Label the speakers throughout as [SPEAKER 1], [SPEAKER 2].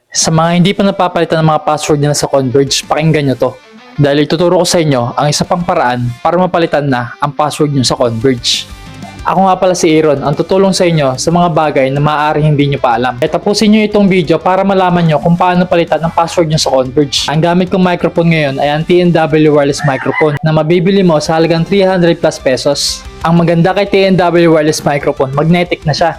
[SPEAKER 1] Sa mga hindi pa napapalitan ng mga password nila sa Converge, pakinggan nyo to. Dahil ituturo ko sa inyo ang isa pang paraan para mapalitan na ang password nyo sa Converge. Ako nga pala si Aaron, ang tutulong sa inyo sa mga bagay na maaaring hindi nyo pa alam. E tapusin nyo itong video para malaman nyo kung paano palitan ang password nyo sa Converge. Ang gamit kong microphone ngayon ay ang TNW wireless microphone na mabibili mo sa halagang 300 plus pesos. Ang maganda kay TNW wireless microphone, magnetic na siya.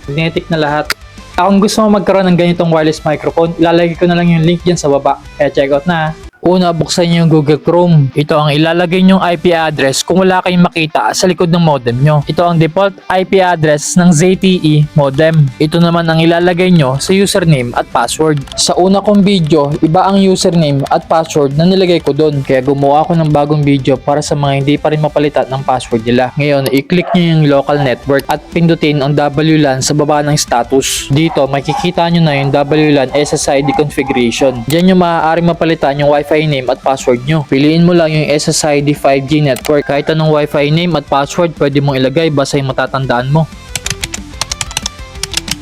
[SPEAKER 1] Magnetic na lahat. Kung gusto mo magkaroon ng ganitong wireless microphone, ilalagay ko na lang yung link dyan sa baba. Kaya check out na. Una, buksan nyo yung Google Chrome. Ito ang ilalagay nyong IP address kung wala kayong makita sa likod ng modem nyo. Ito ang default IP address ng ZTE modem. Ito naman ang ilalagay nyo sa username at password. Sa una kong video, iba ang username at password na nilagay ko doon. Kaya gumawa ako ng bagong video para sa mga hindi pa rin mapalitan ng password nila. Ngayon, i-click nyo yung local network at pindutin ang WLAN sa baba ng status. Dito, makikita nyo na yung WLAN SSID configuration. Diyan nyo maaaring mapalitan yung Wi-Fi name at password nyo. Piliin mo lang yung SSID 5G network. Kahit anong Wi-Fi name at password pwede mong ilagay basta yung matatandaan mo.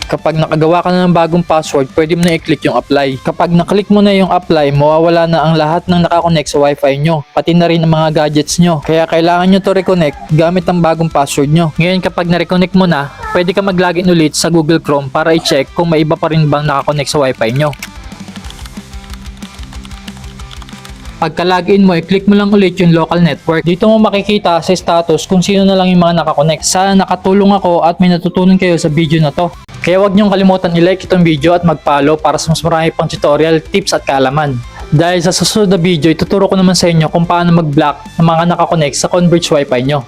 [SPEAKER 1] Kapag nakagawa ka na ng bagong password, pwede mo na i-click yung apply. Kapag naklik mo na yung apply, mawawala na ang lahat ng nakakonect sa Wi-Fi nyo, pati na rin ang mga gadgets nyo. Kaya kailangan nyo to reconnect gamit ang bagong password nyo. Ngayon kapag na-reconnect mo na, pwede ka mag-login ulit sa Google Chrome para i-check kung may iba pa rin bang nakakonect sa Wi-Fi nyo. Pagka-login mo, i-click mo lang ulit yung local network. Dito mo makikita sa status kung sino na lang yung mga nakakonect. Sana nakatulong ako at may natutunan kayo sa video na to. Kaya huwag niyong kalimutan i-like itong video at mag-follow para sa mas marami pang tutorial, tips at kaalaman. Dahil sa susunod na video, ituturo ko naman sa inyo kung paano mag-block ng mga nakakonect sa Converge Wi-Fi nyo.